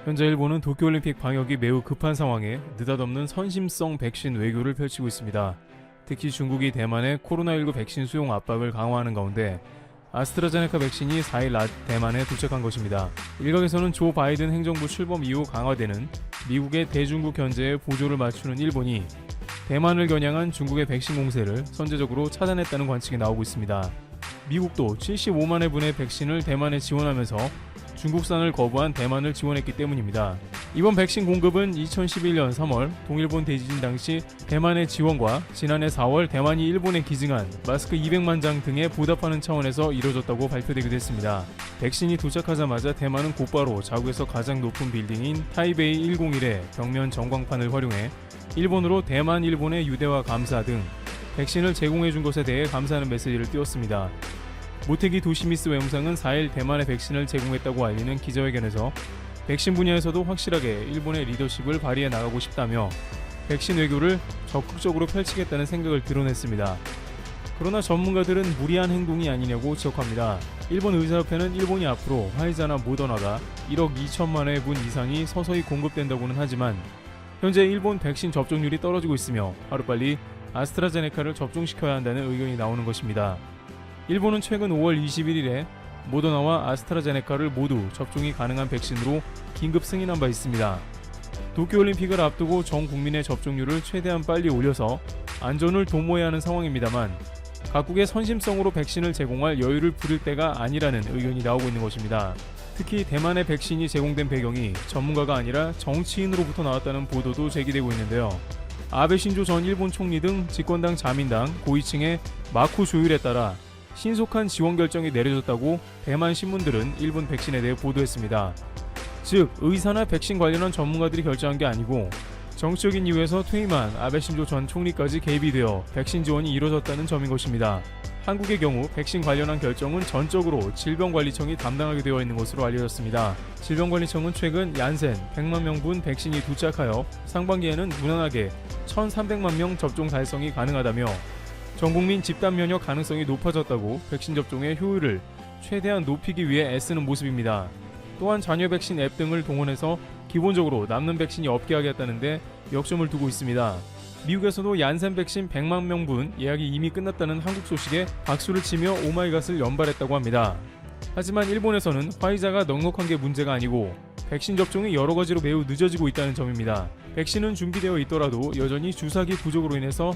현재 일본은 도쿄올림픽 방역이 매우 급한 상황에 느닷없는 선심성 백신 외교를 펼치고 있습니다. 특히 중국이 대만의 코로나19 백신 수용 압박을 강화하는 가운데 아스트라제네카 백신이 4일 대만에 도착한 것입니다. 일각에서는 조 바이든 행정부 출범 이후 강화되는 미국의 대중국 견제에 보조를 맞추는 일본이 대만을 겨냥한 중국의 백신 공세를 선제적으로 차단했다는 관측이 나오고 있습니다. 미국도 75만회 분의 백신을 대만에 지원하면서 중국산을 거부한 대만을 지원했기 때문입니다. 이번 백신 공급은 2011년 3월 동일본 대지진 당시 대만의 지원과 지난해 4월 대만이 일본에 기증한 마스크 200만 장 등에 보답하는 차원에서 이뤄졌다고 발표되기도 했습니다. 백신이 도착하자마자 대만은 곧바로 자국에서 가장 높은 빌딩인 타이베이 101의 벽면 전광판을 활용해 일본으로 대만 일본의 유대와 감사 등 백신을 제공해준 것에 대해 감사하는 메시지를 띄웠습니다. 모테기 도시미스 외무상은 4일 대만에 백신을 제공했다고 알리는 기자회견에서 백신 분야에서도 확실하게 일본의 리더십을 발휘해 나가고 싶다며 백신 외교를 적극적으로 펼치겠다는 생각을 드러냈습니다. 그러나 전문가들은 무리한 행동이 아니냐고 지적합니다. 일본 의사협회는 일본이 앞으로 화이자나 모더나가 1억 2천만 회분 이상이 서서히 공급된다고는 하지만 현재 일본 백신 접종률이 떨어지고 있으며 하루빨리 아스트라제네카를 접종시켜야 한다는 의견이 나오는 것입니다. 일본은 최근 5월 21일에 모더나와 아스트라제네카를 모두 접종이 가능한 백신으로 긴급 승인한 바 있습니다. 도쿄올림픽을 앞두고 전 국민의 접종률을 최대한 빨리 올려서 안전을 도모해야 하는 상황입니다만 각국의 선심성으로 백신을 제공할 여유를 부릴 때가 아니라는 의견이 나오고 있는 것입니다. 특히 대만의 백신이 제공된 배경이 전문가가 아니라 정치인으로부터 나왔다는 보도도 제기되고 있는데요. 아베 신조 전 일본 총리 등 집권당 자민당 고위층의 마쿠 조율에 따라 신속한 지원 결정이 내려졌다고 대만 신문들은 일본 백신에 대해 보도했습니다. 즉 의사나 백신 관련한 전문가들이 결정한 게 아니고 정치적인 이유에서 퇴임한 아베 신조 전 총리까지 개입이 되어 백신 지원이 이뤄졌다는 점인 것입니다. 한국의 경우 백신 관련한 결정은 전적으로 질병관리청이 담당하게 되어 있는 것으로 알려졌습니다. 질병관리청은 최근 얀센 100만 명분 백신이 도착하여 상반기에는 무난하게 1,300만 명 접종 달성이 가능하다며 전국민 집단 면역 가능성이 높아졌다고 백신 접종의 효율을 최대한 높이기 위해 애쓰는 모습입니다. 또한 잔여 백신 앱 등을 동원해서 기본적으로 남는 백신이 없게 하겠다는데 역점을 두고 있습니다. 미국에서도 얀센 백신 100만 명분 예약이 이미 끝났다는 한국 소식에 박수를 치며 오마이갓을 연발했다고 합니다. 하지만 일본에서는 화이자가 넉넉한 게 문제가 아니고 백신 접종이 여러 가지로 매우 늦어지고 있다는 점입니다. 백신은 준비되어 있더라도 여전히 주사기 부족으로 인해서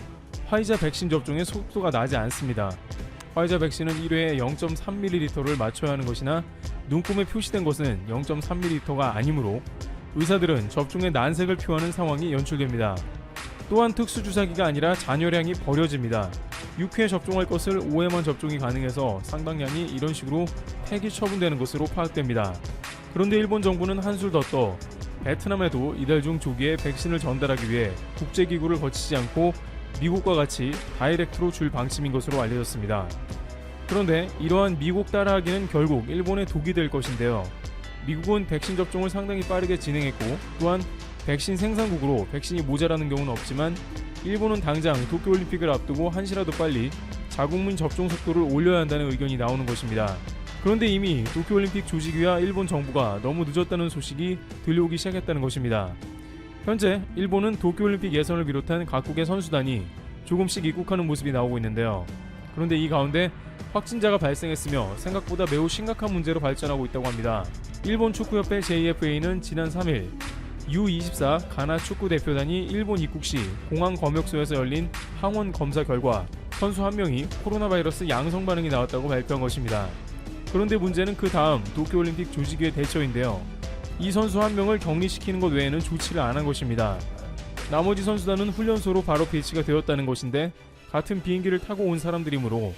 화이자 백신 접종의 속도가 나지 않습니다. 화이자 백신은 1회에 0.3ml를 맞춰야 하는 것이나 눈금에 표시된 것은 0.3ml가 아니므로 의사들은 접종의 난색을 표하는 상황이 연출됩니다. 또한 특수주사기가 아니라 잔여량이 버려집니다. 6회 접종할 것을 5회만 접종이 가능해서 상당량이 이런 식으로 폐기 처분되는 것으로 파악됩니다. 그런데 일본 정부는 한술 더 떠 베트남에도 이달 중 조기에 백신을 전달하기 위해 국제기구를 거치지 않고 미국과 같이 다이렉트로 줄 방침인 것으로 알려졌습니다. 그런데 이러한 미국 따라하기는 결국 일본의 독이 될 것인데요. 미국은 백신 접종을 상당히 빠르게 진행했고 또한 백신 생산국으로 백신이 모자라는 경우는 없지만 일본은 당장 도쿄올림픽을 앞두고 한시라도 빨리 자국민 접종 속도를 올려야 한다는 의견이 나오는 것입니다. 그런데 이미 도쿄올림픽 조직위와 일본 정부가 너무 늦었다는 소식이 들려오기 시작했다는 것입니다. 현재 일본은 도쿄올림픽 예선을 비롯한 각국의 선수단이 조금씩 입국하는 모습이 나오고 있는데요. 그런데 이 가운데 확진자가 발생했으며 생각보다 매우 심각한 문제로 발전하고 있다고 합니다. 일본 축구협회 JFA는 지난 3일 U24 가나 축구 대표단이 일본 입국 시 공항 검역소에서 열린 항원 검사 결과 선수 한 명이 코로나 바이러스 양성 반응이 나왔다고 발표한 것입니다. 그런데 문제는 그 다음 도쿄올림픽 조직위의 대처인데요. 이 선수 한 명을 격리시키는 것 외에는 조치를 안 한 것입니다. 나머지 선수단은 훈련소로 바로 배치가 되었다는 것인데 같은 비행기를 타고 온 사람들이므로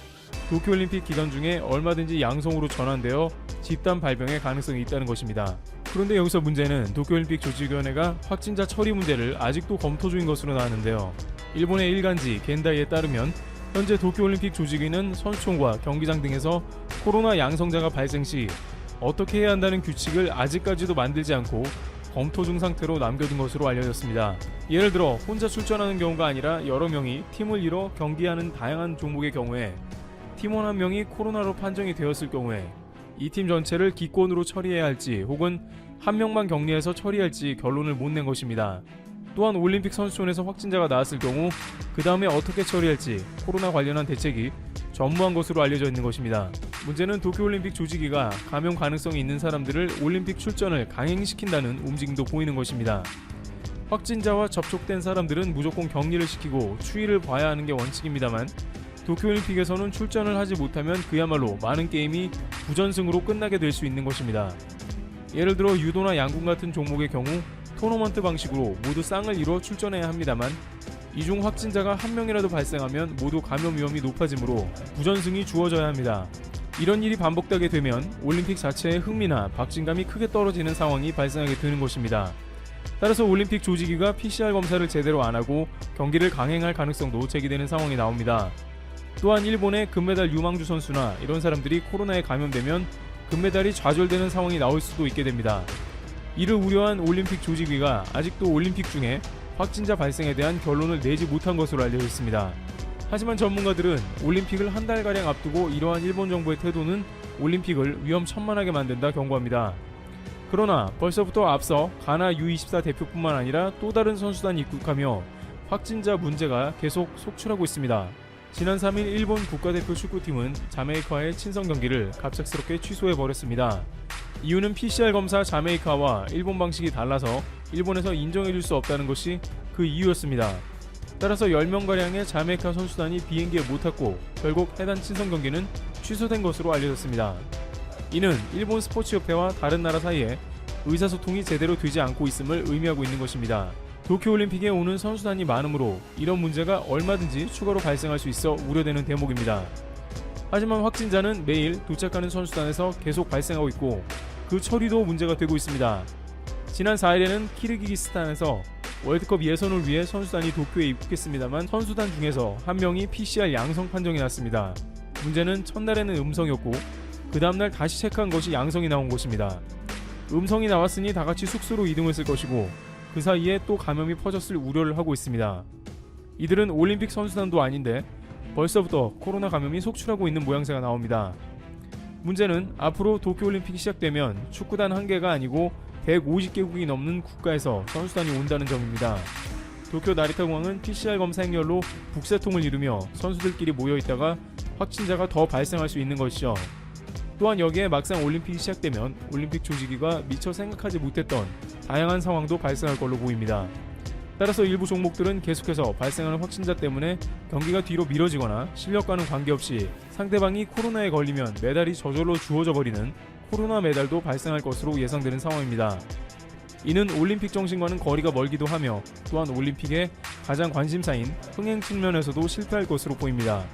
도쿄올림픽 기간 중에 얼마든지 양성으로 전환되어 집단 발병의 가능성이 있다는 것입니다. 그런데 여기서 문제는 도쿄올림픽 조직위원회가 확진자 처리 문제를 아직도 검토 중인 것으로 나왔는데요. 일본의 일간지 겐다이에 따르면 현재 도쿄올림픽 조직위는 선수촌과 경기장 등에서 코로나 양성자가 발생 시 어떻게 해야 한다는 규칙을 아직까지도 만들지 않고 검토 중 상태로 남겨둔 것으로 알려졌습니다. 예를 들어 혼자 출전하는 경우가 아니라 여러 명이 팀을 이뤄 경기하는 다양한 종목의 경우에 팀원 한 명이 코로나로 판정이 되었을 경우에 이 팀 전체를 기권으로 처리해야 할지 혹은 한 명만 격리해서 처리할지 결론을 못 낸 것입니다. 또한 올림픽 선수촌에서 확진자가 나왔을 경우 그 다음에 어떻게 처리할지 코로나 관련한 대책이 전무한 것으로 알려져 있는 것입니다. 문제는 도쿄올림픽 조직위가 감염 가능성이 있는 사람들을 올림픽 출전을 강행시킨다는 움직임도 보이는 것입니다. 확진자와 접촉된 사람들은 무조건 격리를 시키고 추이를 봐야 하는 게 원칙입니다만 도쿄올림픽에서는 출전을 하지 못하면 그야말로 많은 게임이 부전승으로 끝나게 될 수 있는 것입니다. 예를 들어 유도나 양궁 같은 종목의 경우 토너먼트 방식으로 모두 쌍을 이루어 출전해야 합니다만 이 중 확진자가 한 명이라도 발생하면 모두 감염 위험이 높아지므로 부전승이 주어져야 합니다. 이런 일이 반복되게 되면 올림픽 자체의 흥미나 박진감이 크게 떨어지는 상황이 발생하게 되는 것입니다. 따라서 올림픽 조직위가 PCR 검사를 제대로 안 하고 경기를 강행할 가능성도 제기되는 상황이 나옵니다. 또한 일본의 금메달 유망주 선수나 이런 사람들이 코로나에 감염되면 금메달이 좌절되는 상황이 나올 수도 있게 됩니다. 이를 우려한 올림픽 조직위가 아직도 올림픽 중에 확진자 발생에 대한 결론을 내지 못한 것으로 알려져 있습니다. 하지만 전문가들은 올림픽을 한 달가량 앞두고 이러한 일본 정부의 태도는 올림픽을 위험천만하게 만든다 경고합니다. 그러나 벌써부터 앞서 가나 U24 대표뿐만 아니라 또 다른 선수단이 입국하며 확진자 문제가 계속 속출하고 있습니다. 지난 3일 일본 국가대표 축구팀은 자메이카와의 친선 경기를 갑작스럽게 취소해버렸습니다. 이유는 PCR 검사 자메이카와 일본 방식이 달라서 일본에서 인정해줄 수 없다는 것이 그 이유였습니다. 따라서 10명가량의 자메이카 선수단이 비행기에 못 탔고 결국 해당 친선 경기는 취소된 것으로 알려졌습니다. 이는 일본 스포츠협회와 다른 나라 사이에 의사소통이 제대로 되지 않고 있음을 의미하고 있는 것입니다. 도쿄올림픽에 오는 선수단이 많으므로 이런 문제가 얼마든지 추가로 발생할 수 있어 우려되는 대목입니다. 하지만 확진자는 매일 도착하는 선수단에서 계속 발생하고 있고 그 처리도 문제가 되고 있습니다. 지난 4일에는 키르기스탄에서 월드컵 예선을 위해 선수단이 도쿄에 입국했습니다만 선수단 중에서 한 명이 PCR 양성 판정이 났습니다. 문제는 첫날에는 음성이었고 그 다음날 다시 체크한 것이 양성이 나온 것입니다. 음성이 나왔으니 다같이 숙소로 이동했을 것이고 그 사이에 또 감염이 퍼졌을 우려를 하고 있습니다. 이들은 올림픽 선수단도 아닌데 벌써부터 코로나 감염이 속출하고 있는 모양새가 나옵니다. 문제는 앞으로 도쿄올림픽이 시작되면 축구단 1개가 아니고 150개국이 넘는 국가에서 선수단이 온다는 점입니다. 도쿄 나리타공항은 PCR 검사 행렬로 북새통을 이루며 선수들끼리 모여있다가 확진자가 더 발생할 수 있는 것이죠. 또한 여기에 막상 올림픽이 시작되면 올림픽 조직위가 미처 생각하지 못했던 다양한 상황도 발생할 걸로 보입니다. 따라서 일부 종목들은 계속해서 발생하는 확진자 때문에 경기가 뒤로 미뤄지거나 실력과는 관계없이 상대방이 코로나에 걸리면 메달이 저절로 주어져 버리는 코로나 메달도 발생할 것으로 예상되는 상황입니다. 이는 올림픽 정신과는 거리가 멀기도 하며 또한 올림픽의 가장 관심사인 흥행 측면에서도 실패할 것으로 보입니다.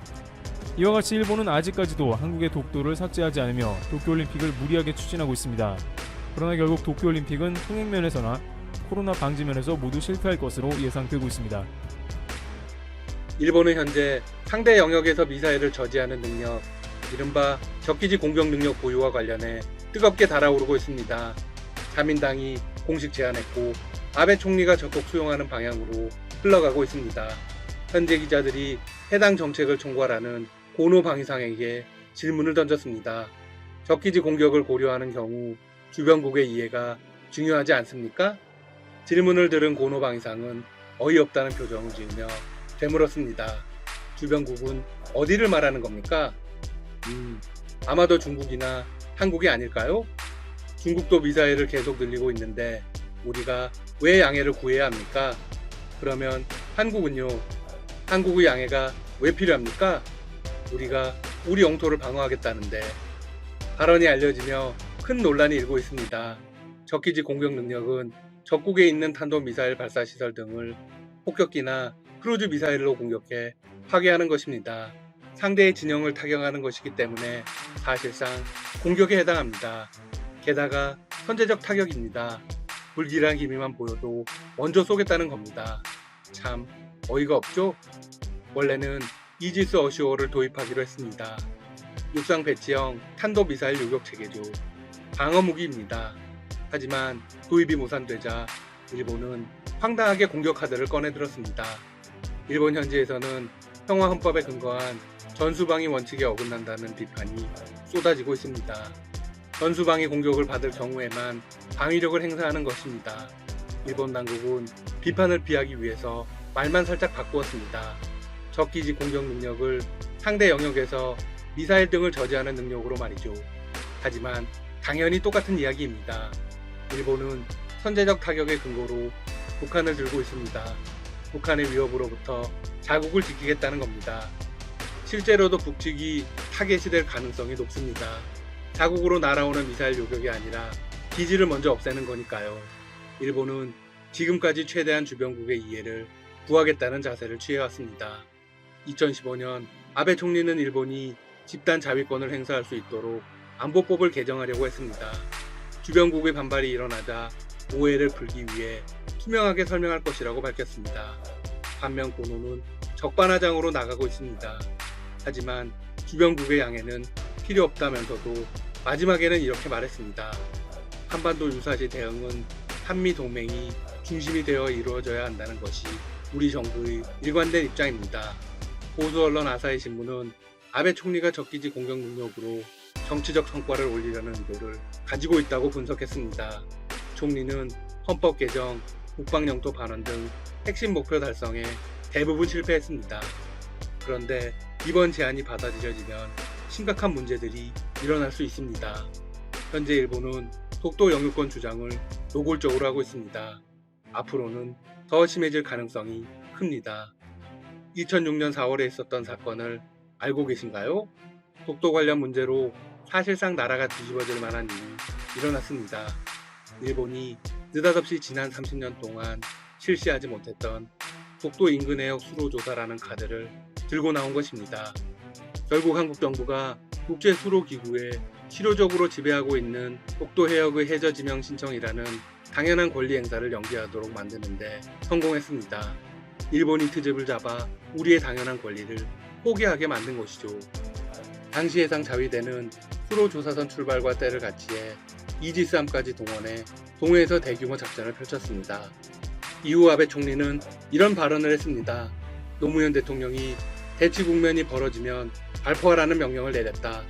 이와 같이 일본은 아직까지도 한국의 독도를 삭제하지 않으며 도쿄올림픽을 무리하게 추진하고 있습니다. 그러나 결국 도쿄올림픽은 흥행 면에서나 코로나 방지 면에서 모두 실패할 것으로 예상되고 있습니다. 일본은 현재 상대 영역에서 미사일을 저지하는 능력, 이른바 적기지 공격 능력 보유와 관련해 뜨겁게 달아오르고 있습니다. 자민당이 공식 제안했고 아베 총리가 적극 수용하는 방향으로 흘러가고 있습니다. 현재 기자들이 해당 정책을 총괄하는 고노 방위상에게 질문을 던졌습니다. 적기지 공격을 고려하는 경우 주변국의 이해가 중요하지 않습니까? 질문을 들은 고노 방위상은 어이없다는 표정을 지으며 되물었습니다. 주변국은 어디를 말하는 겁니까? 아마도 중국이나 한국이 아닐까요? 중국도 미사일을 계속 늘리고 있는데 우리가 왜 양해를 구해야 합니까? 그러면 한국은요? 한국의 양해가 왜 필요합니까? 우리가 우리 영토를 방어하겠다는데. 발언이 알려지며 큰 논란이 일고 있습니다. 적기지 공격 능력은 적국에 있는 탄도미사일 발사시설 등을 폭격기나 크루즈 미사일로 공격해 파괴하는 것입니다. 상대의 진영을 타격하는 것이기 때문에 사실상 공격에 해당합니다. 게다가 선제적 타격입니다. 불길한 기미만 보여도 먼저 쏘겠다는 겁니다. 참 어이가 없죠? 원래는 이지스 어시오를 도입하기로 했습니다. 육상 배치형 탄도미사일 요격 체계죠. 방어무기입니다. 하지만 도입이 무산되자 일본은 황당하게 공격 카드를 꺼내들었습니다. 일본 현지에서는 평화헌법에 근거한 전수방위 원칙에 어긋난다는 비판이 쏟아지고 있습니다. 전수방위 공격을 받을 경우에만 방위력을 행사하는 것입니다. 일본 당국은 비판을 피하기 위해서 말만 살짝 바꾸었습니다. 적기지 공격 능력을 상대 영역에서 미사일 등을 저지하는 능력으로 말이죠. 하지만 당연히 똑같은 이야기입니다. 일본은 선제적 타격의 근거로 북한을 들고 있습니다. 북한의 위협으로부터 자국을 지키겠다는 겁니다. 실제로도 북측이 타겟이 될 가능성이 높습니다. 자국으로 날아오는 미사일 요격이 아니라 기지를 먼저 없애는 거니까요. 일본은 지금까지 최대한 주변국의 이해를 구하겠다는 자세를 취해왔습니다. 2015년 아베 총리는 일본이 집단 자위권을 행사할 수 있도록 안보법을 개정하려고 했습니다. 주변국의 반발이 일어나자 오해를 풀기 위해 투명하게 설명할 것이라고 밝혔습니다. 반면 고노는 적반하장으로 나가고 있습니다. 하지만 주변국의 양해는 필요 없다면서도 마지막에는 이렇게 말했습니다. 한반도 유사시 대응은 한미 동맹이 중심이 되어 이루어져야 한다는 것이 우리 정부의 일관된 입장입니다. 보수 언론 아사히 신문은 아베 총리가 적기지 공격 능력으로 정치적 성과를 올리려는 의도를 가지고 있다고 분석했습니다. 총리는 헌법 개정, 국방영토 반환 등 핵심 목표 달성에 대부분 실패했습니다. 그런데 이번 제안이 받아들여지면 심각한 문제들이 일어날 수 있습니다. 현재 일본은 독도 영유권 주장을 노골적으로 하고 있습니다. 앞으로는 더 심해질 가능성이 큽니다. 2006년 4월에 있었던 사건을 알고 계신가요? 독도 관련 문제로 사실상 나라가 뒤집어질 만한 일이 일어났습니다. 일본이 느닷없이 지난 30년 동안 실시하지 못했던 독도 인근 해역 수로 조사라는 카드를 들고 나온 것입니다. 결국 한국 정부가 국제 수로 기구에 실효적으로 지배하고 있는 독도 해역의 해저 지명 신청이라는 당연한 권리 행사를 연기하도록 만드는데 성공했습니다. 일본이 트집을 잡아 우리의 당연한 권리를 포기하게 만든 것이죠. 당시 해상 자위대는 수로 조사선 출발과 때를 같이해 이지스함까지 동원해 동해에서 대규모 작전을 펼쳤습니다. 이후 아베 총리는 이런 발언을 했습니다. 노무현 대통령이 대치 국면이 벌어지면 발포하라는 명령을 내렸다.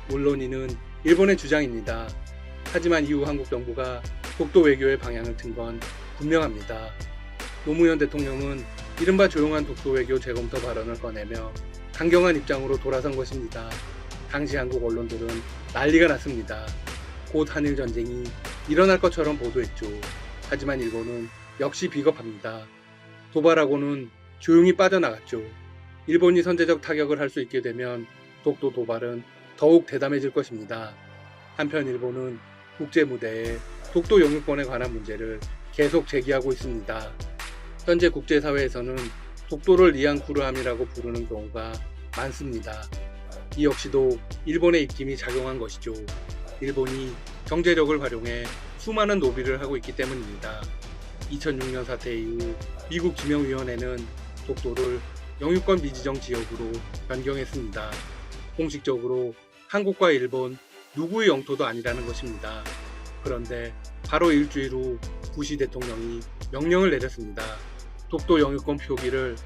물론 이는 일본의 주장입니다. 하지만 이후 한국 정부가 독도 외교의 방향을 튼 건 분명합니다. 노무현 대통령은 이른바 조용한 독도 외교 재검토 발언을 꺼내며 강경한 입장으로 돌아선 것입니다. 당시 한국 언론들은 난리가 났습니다. 곧 한일 전쟁이 일어날 것처럼 보도했죠. 하지만 일본은 역시 비겁합니다. 도발하고는 조용히 빠져나갔죠. 일본이 선제적 타격을 할 수 있게 되면 독도 도발은 더욱 대담해질 것입니다. 한편 일본은 국제 무대에 독도 영유권에 관한 문제를 계속 제기하고 있습니다. 현재 국제사회에서는 독도를 리안쿠르함이라고 부르는 경우가 많습니다. 이 역시도 일본의 입김이 작용한 것이죠. 일본이 경제력을 활용해 수많은 노비를 하고 있기 때문입니다. 2006년 사태 이후 미국 지명위원회는 독도를 영유권 미지정 지역으로 변경했습니다. 공식적으로 한국과 일본 누구의 영토도 아니라는 것입니다. 그런데 바로 일주일 후 부시 대통령이 명령을 내렸습니다. 독도 영유권 표기를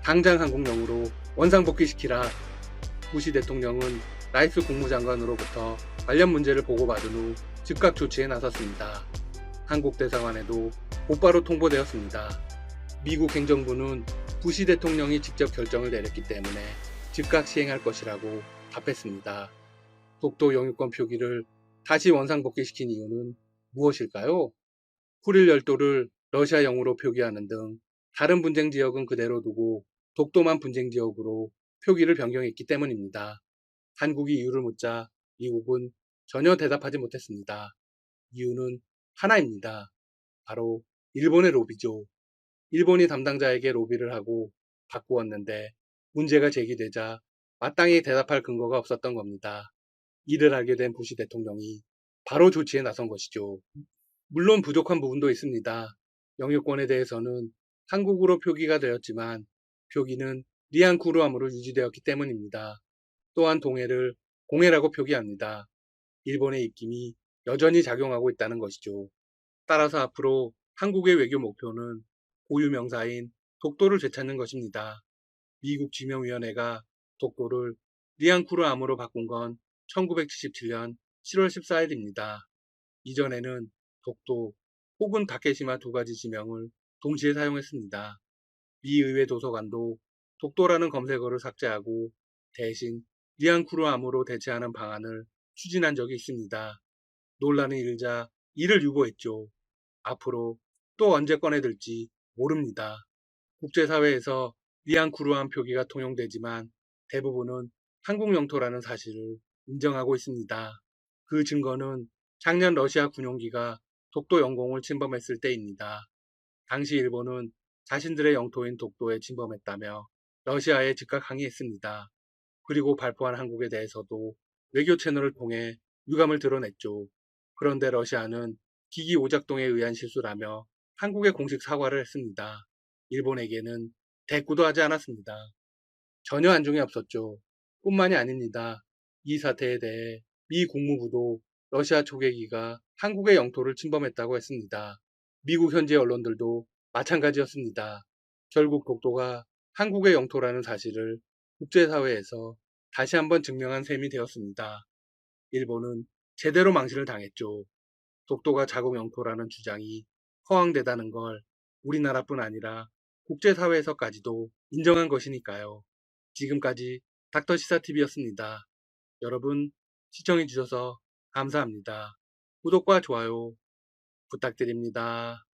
당장 한국령으로 원상복귀시키라. 부시 대통령은 라이스 국무장관으로부터 관련 문제를 보고받은 후 즉각 조치에 나섰습니다. 한국 대사관에도 곧바로 통보되었습니다. 미국 행정부는 부시 대통령이 직접 결정을 내렸기 때문에 즉각 시행할 것이라고 답했습니다. 독도 영유권 표기를 다시 원상복귀시킨 이유는 무엇일까요? 쿠릴 열도를 러시아영으로 표기하는 등 다른 분쟁 지역은 그대로 두고 독도만 분쟁 지역으로 표기를 변경했기 때문입니다. 한국이 이유를 묻자 미국은 전혀 대답하지 못했습니다. 이유는 하나입니다. 바로 일본의 로비죠. 일본이 담당자에게 로비를 하고 바꾸었는데 문제가 제기되자 마땅히 대답할 근거가 없었던 겁니다. 이를 알게 된 부시 대통령이 바로 조치에 나선 것이죠. 물론 부족한 부분도 있습니다. 영유권에 대해서는 한국으로 표기가 되었지만 표기는 리안쿠르함으로 유지되었기 때문입니다. 또한 동해를 공해라고 표기합니다. 일본의 입김이 여전히 작용하고 있다는 것이죠. 따라서 앞으로 한국의 외교 목표는 고유 명사인 독도를 되찾는 것입니다. 미국 지명위원회가 독도를 리안쿠르함으로 바꾼 건 1977년 7월 14일입니다. 이전에는 독도 혹은 다케시마 두 가지 지명을 동시에 사용했습니다. 미 의회 도서관도 독도라는 검색어를 삭제하고 대신 리앙쿠르암으로 대체하는 방안을 추진한 적이 있습니다. 논란이 일자 이를 유보했죠. 앞으로 또 언제 꺼내들지 모릅니다. 국제사회에서 리앙쿠르암 표기가 통용되지만 대부분은 한국 영토라는 사실을 인정하고 있습니다. 그 증거는 작년 러시아 군용기가 독도 영공을 침범했을 때입니다. 당시 일본은 자신들의 영토인 독도에 침범했다며 러시아에 즉각 항의했습니다. 그리고 발포한 한국에 대해서도 외교 채널을 통해 유감을 드러냈죠. 그런데 러시아는 기기 오작동에 의한 실수라며 한국에 공식 사과를 했습니다. 일본에게는 대꾸도 하지 않았습니다. 전혀 안중에 없었죠. 뿐만이 아닙니다. 이 사태에 대해 미 국무부도 러시아 초계기가 한국의 영토를 침범했다고 했습니다. 미국 현지 언론들도 마찬가지였습니다. 결국 독도가 한국의 영토라는 사실을 국제사회에서 다시 한번 증명한 셈이 되었습니다. 일본은 제대로 망신을 당했죠. 독도가 자국 영토라는 주장이 허황되다는 걸 우리나라뿐 아니라 국제사회에서까지도 인정한 것이니까요. 지금까지 닥터시사TV였습니다. 여러분 시청해주셔서 감사합니다. 구독과 좋아요 부탁드립니다.